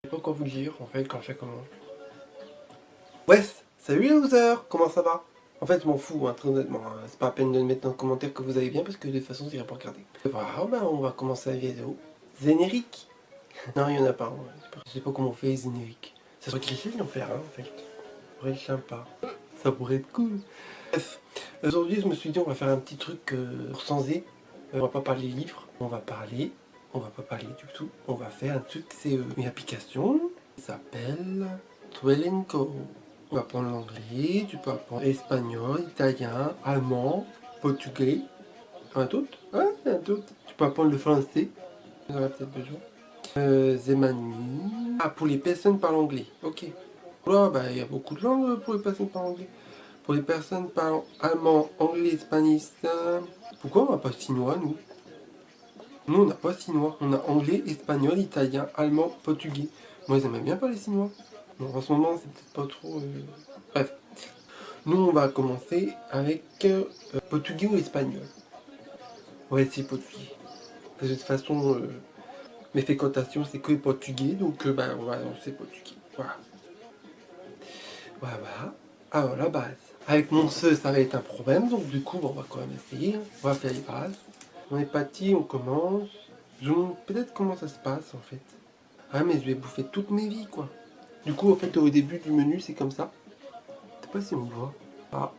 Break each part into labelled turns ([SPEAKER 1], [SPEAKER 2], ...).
[SPEAKER 1] sais pas quoi vous dire en fait quand ça commence. Ouais, salut les losers, comment ça va? En fait je m'en fous, hein, très honnêtement, hein. C'est pas la peine de mettre dans le commentaire que vous allez bien parce que de toute façon j'irai pas regarder. Voilà, ben on va commencer la vidéo. Générique. Non, il y en a pas, hein. Je sais pas comment on fait les génériques. Ça serait cliché d'en faire un en fait. Ça pourrait être sympa. Ça pourrait être cool. Bref, aujourd'hui je me suis dit on va faire un petit truc sans Z. On va pas parler livres, on va pas parler du tout. On va faire un truc, c'est une application qui s'appelle Duolingo. On va apprendre l'anglais, tu peux apprendre espagnol, italien, allemand, portugais. Un autre? Ouais, un autre. Tu peux apprendre le français. On aurait peut-être besoin. Zemani. Ah, pour les personnes parlant anglais. Ok. Là, bah, il y a beaucoup de langues pour les personnes parlant anglais. Pour les personnes parlant allemand, anglais, espagnol, pourquoi on n'a pas chinois, nous? Nous, on n'a pas chinois. On a anglais, espagnol, italien, allemand, portugais. Moi, ils aimaient bien pas les chinois. Bon, en ce moment, c'est peut-être pas trop... Bref. Nous, on va commencer avec portugais ou espagnol. Ouais, c'est portugais. De toute façon, mes fréquentations, c'est que portugais. Donc, bah, on va lancer portugais. Voilà. Voilà. Alors, la base. Avec mon seul, ça va être un problème. Donc, du coup, bon, on va quand même essayer. Hein. On va faire les bases. On est parti, on commence. Je vous montre peut-être comment ça se passe, en fait. Ah, mais je vais bouffer toute mes vies, quoi. Du coup, en fait, au début du menu, c'est comme ça. Je sais pas si on voit. Ah,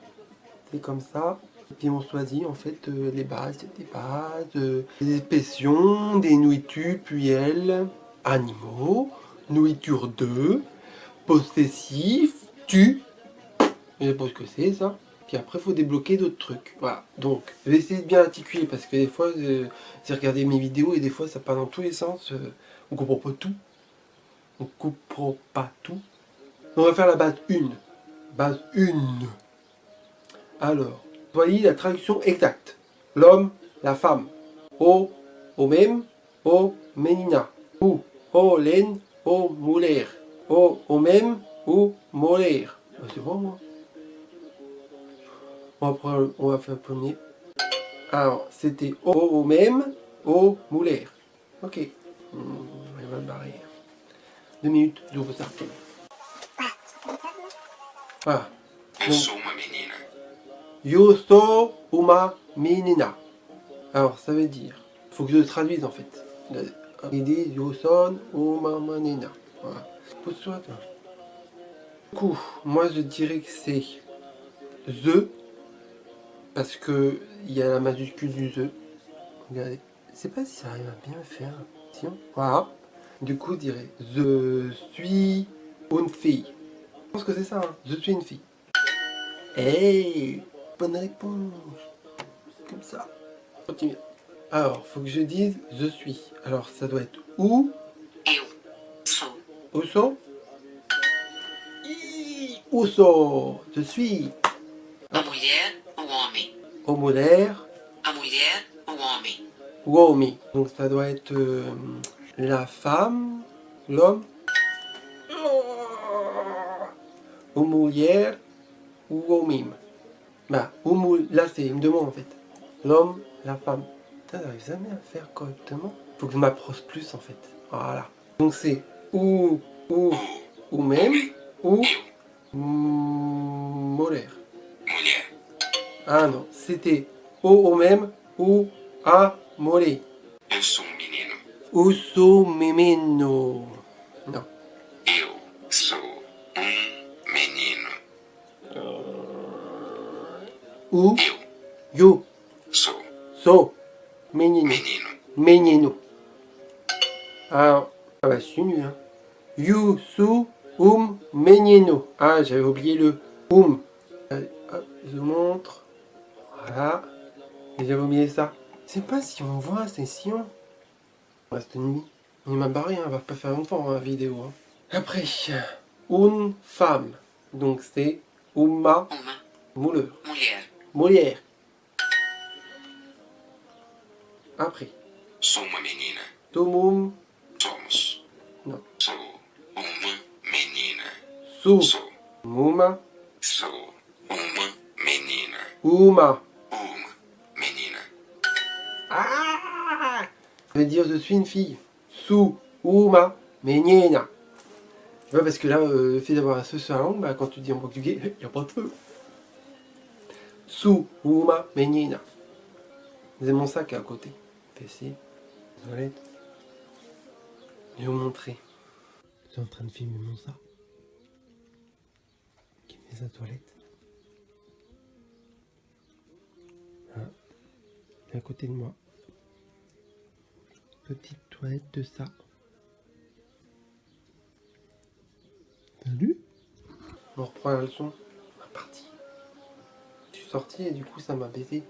[SPEAKER 1] c'est comme ça. Et puis on choisit en fait les bases, des bases, des expressions, des nourritures, puels, animaux, nourriture de, possessif, tu. Je sais pas ce que c'est ça. Puis après, il faut débloquer d'autres trucs. Voilà. Donc, je vais essayer de bien articuler parce que des fois, j'ai regardé mes vidéos et des fois, ça part dans tous les sens. On comprend pas tout. On comprend pas tout. On va faire la base 1. Base 1. Alors, voyez la traduction exacte. L'homme, la femme. Au même, au menina. Au len, au muller. Au même, au moller. C'est bon, moi. On va faire le premier. Alors, c'était au même, au muller. Ok. Il va me barrer. 2 minutes, j'ouvre ça. Voilà.
[SPEAKER 2] Eu sou uma menina.
[SPEAKER 1] Yo sou uma menina. Alors, ça veut dire, faut que je le traduise en fait. Il dit yo son uma menina. Voilà. Pousse-toi, toi. Du coup, moi je dirais que c'est the, parce que il y a la majuscule du the. Regardez. Je sais pas si ça arrive à bien le faire. Tiens, voilà. Du coup, je dirais je suis une fille. Je pense que c'est ça, hein. Je suis une fille. Hey, bonne réponse. Comme ça. Continue. Alors, faut que je dise je suis. Alors, ça doit être où?
[SPEAKER 2] Eu sou
[SPEAKER 1] Où sont? Où sont? Je suis.
[SPEAKER 2] a mulher, o homem.
[SPEAKER 1] Au molaire.
[SPEAKER 2] A mulher, o homem.
[SPEAKER 1] Womi. Donc, ça doit être la femme, l'homme. Au moulière ou au mime. Bah, là, c'est une demande en fait. L'homme, la femme. Putain, j'arrive jamais à le faire correctement. Faut que je m'approche plus en fait. Voilà. Donc, c'est ou même, ou molaire.
[SPEAKER 2] Mulher.
[SPEAKER 1] Ah non, c'était au même ou a molé.
[SPEAKER 2] Eu sou menino.
[SPEAKER 1] Uso menino. Non.
[SPEAKER 2] Eu sou menino.
[SPEAKER 1] Ou
[SPEAKER 2] Eu
[SPEAKER 1] yo
[SPEAKER 2] sou
[SPEAKER 1] so menino.
[SPEAKER 2] menino.
[SPEAKER 1] Menino. Ah, ah bah je suis nul. Hein. You su menino. Ah, j'avais oublié le Allez, hop, je vous montre. Voilà. Et j'avais oublié ça. Je sais pas si on voit, c'est chiant. Reste une nuit. Il m'a barré, hein, va pas faire longtemps la vidéo. Hein. Après, une femme. Donc c'est uma
[SPEAKER 2] Uma
[SPEAKER 1] mouleur.
[SPEAKER 2] mulher.
[SPEAKER 1] Molière. Après,
[SPEAKER 2] Sou uma menina.
[SPEAKER 1] tomum.
[SPEAKER 2] Somos.
[SPEAKER 1] Não.
[SPEAKER 2] Sou uma menina.
[SPEAKER 1] Su.
[SPEAKER 2] Sou.
[SPEAKER 1] Muma.
[SPEAKER 2] Sou uma menina.
[SPEAKER 1] Uma.
[SPEAKER 2] Uma menina.
[SPEAKER 1] Ah! Ça veut dire je suis une fille. Su. Uma. Menina. Ouais, parce que là, le fait d'avoir un se sur la langue, bah, quand tu dis en portugais, il n'y a pas de feu. Su, uma, menina. C'est mon sac à côté. PC, toilette. Je vais vous montrer. Je suis en train de filmer mon sac. Qui met sa toilette. Voilà. C'est à côté de moi. Petite toilette de ça. Salut. On reprend la leçon. On est parti. Je suis sorti et du coup ça m'a baisé.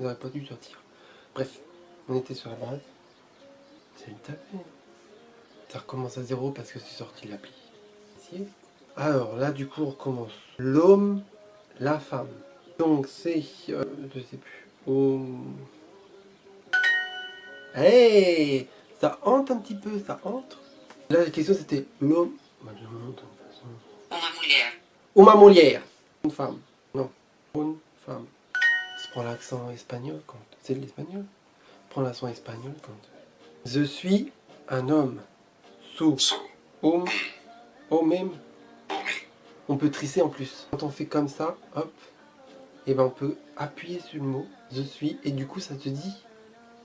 [SPEAKER 1] J'aurais pas dû sortir. Bref, on était sur la base. C'est une tapée. Ça recommence à zéro parce que c'est sorti l'appli. Alors là du coup on recommence. L'homme, la femme. Donc c'est... je sais plus. Hey, ça hante un petit peu, ça entre. Là la question c'était l'homme... Bah, je monte, de toute façon.
[SPEAKER 2] Uma mulher.
[SPEAKER 1] Uma mulher. Une femme. Non, une femme. Je prends l'accent espagnol quand... C'est de l'espagnol. Je prends l'accent espagnol quand... Je suis un homme. Sous.
[SPEAKER 2] Sou.
[SPEAKER 1] Homme. Homem.
[SPEAKER 2] Homem.
[SPEAKER 1] On peut trisser en plus. Quand on fait comme ça, hop, et ben on peut appuyer sur le mot je suis et du coup ça te dit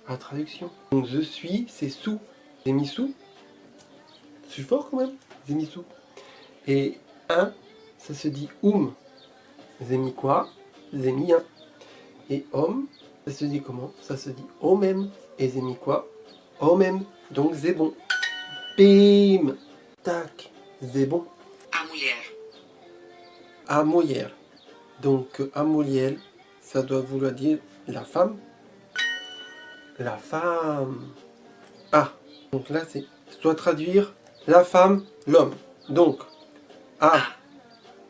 [SPEAKER 1] à la traduction. Donc je suis, c'est sous. J'ai mis sous. Je suis fort quand même. J'ai mis sous. Et un, ça se dit J'ai mis quoi? J'ai mis un. Et homme, ça se dit comment? Ça se dit au même. Et j'ai mis quoi? Au même. Donc c'est bon. Bim. Tac. C'est bon.
[SPEAKER 2] A mulher.
[SPEAKER 1] A mulher. Donc a mulher, ça doit vouloir dire la femme. La femme. Ah. Donc là c'est. Je dois traduire la femme, l'homme. Donc a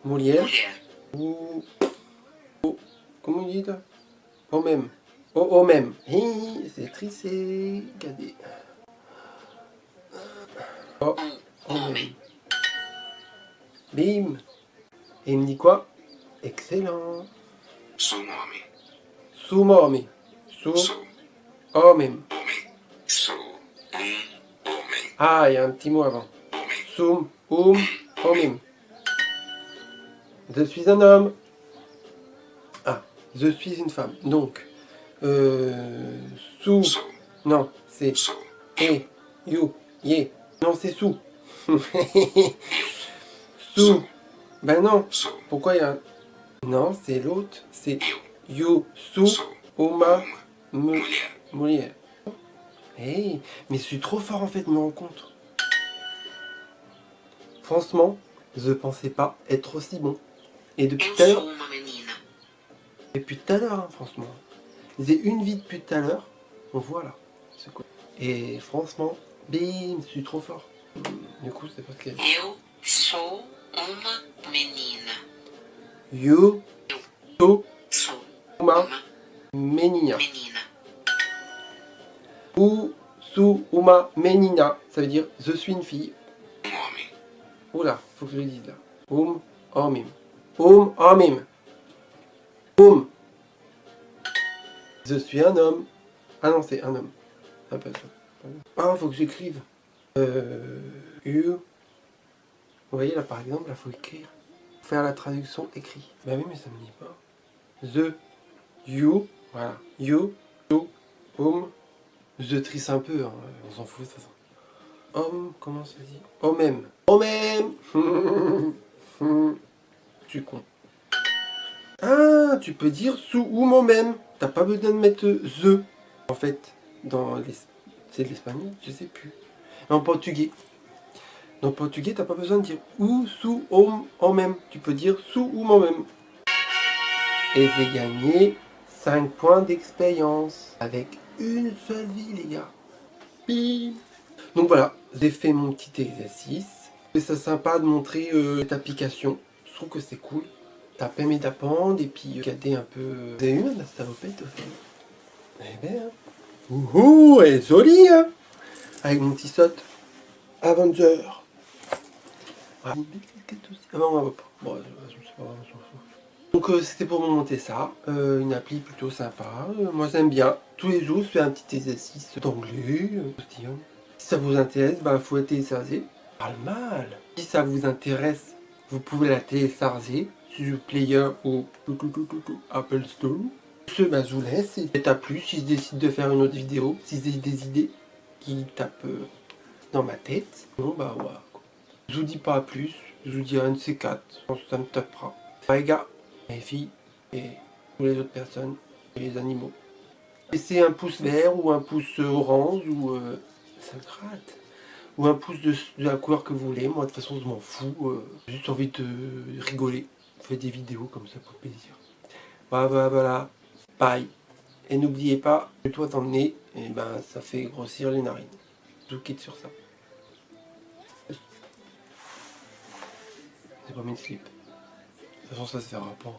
[SPEAKER 1] mulher
[SPEAKER 2] Mulher.
[SPEAKER 1] ou comment on dit là? Au même. Au même. Hi, c'est trissé. Regardez. Oh, au même. Bim. Et il me dit quoi? Excellent.
[SPEAKER 2] Sou um homem.
[SPEAKER 1] Sou homem. Sou
[SPEAKER 2] Sou
[SPEAKER 1] homem.
[SPEAKER 2] homem. Sou homem.
[SPEAKER 1] Ah, il y a un petit mot avant.
[SPEAKER 2] Homem.
[SPEAKER 1] Sum, homem. Je suis un homme. Ah, je suis une femme. Donc, sous.
[SPEAKER 2] Sou.
[SPEAKER 1] Non, c'est
[SPEAKER 2] Sou.
[SPEAKER 1] e, you, ye. Non, c'est sous. Sous. Ben non.
[SPEAKER 2] Sou.
[SPEAKER 1] Pourquoi il y a un... Non, c'est l'autre. C'est
[SPEAKER 2] Eu.
[SPEAKER 1] you, sous,
[SPEAKER 2] Sou.
[SPEAKER 1] uma,
[SPEAKER 2] Uma
[SPEAKER 1] me,
[SPEAKER 2] mulher.
[SPEAKER 1] mulher. Hey, mais je suis trop fort en fait, me rends compte. Franchement, je pensais pas être aussi bon. Et depuis
[SPEAKER 2] Eu
[SPEAKER 1] tout à l'heure,
[SPEAKER 2] sou uma menina.
[SPEAKER 1] depuis tout à l'heure, hein, franchement. J'ai une vie depuis tout à l'heure. On voit là. C'est quoi? Et franchement, bim, je suis trop fort. Du coup, c'est pas ce qu'elle.
[SPEAKER 2] Eu sou uma menina.
[SPEAKER 1] You, so,
[SPEAKER 2] Sou
[SPEAKER 1] uma,
[SPEAKER 2] uma
[SPEAKER 1] menina.
[SPEAKER 2] menina.
[SPEAKER 1] Ou, su, uma, menina. Ça veut dire je suis une fille.
[SPEAKER 2] Um homem.
[SPEAKER 1] Oula, faut que je le dise là. Homem. Homem. Je suis un homme. Ah non, c'est un homme. Ah, pas ça. Ah, faut que j'écrive. You. Vous voyez là par exemple, là faut écrire. Faire la traduction écrit. Bah oui, mais ça me dit pas. The, you, voilà. You, je trisse un peu, hein. On s'en fout de toute façon. Homme, comment ça se dit? Au même. Je suis con. Ah, tu peux dire sous ou mon même. T'as pas besoin de mettre the. En fait, dans les... c'est de l'espagnol, je sais plus. En portugais. Dans le portugais, t'as pas besoin de dire ou, sous, en même. Tu peux dire sous ou mon même. Et j'ai gagné 5 points d'expérience. Avec une seule vie, les gars. Bim. Donc voilà, j'ai fait mon petit exercice. C'est ça sympa de montrer cette application. Je trouve que c'est cool. Ça permet d'apprendre et puis regarder un peu. Vous avez eu la salopette au fait? Eh ben, ouhou, elle est jolie, hein. Avec mon petit saut. Avenger. Ah bon, on va pas. Bon, je sais pas, on s'en fout. Donc c'était pour vous montrer ça. Une appli plutôt sympa. Moi j'aime bien. Tous les jours, je fais un petit exercice d'anglais. ça vous intéresse, bah faut la télécharger. Parle mal. Si ça vous intéresse, vous pouvez la télécharger sur Player ou Apple Store. Bah, je vous laisse. Et peut-être à plus si je décide de faire une autre vidéo, si j'ai des idées qui tapent dans ma tête. Bon bah voilà. Je vous dis pas à plus. Je vous dis à un de ces quatre. Je pense que ça me tapera. Les gars, les filles et tous les autres personnes et les animaux. Laissez un pouce vert ou un pouce orange ou ça me gratte. Ou un pouce de la couleur que vous voulez. Moi de toute façon je m'en fous. J'ai juste envie de rigoler. Je fais des vidéos comme ça pour plaisir. Voilà. Bye. Et n'oubliez pas, le toit dans le nez, et ben ça fait grossir les narines. Je vous quitte sur ça. J'ai pas mis de slip. De toute façon ça se verra pas.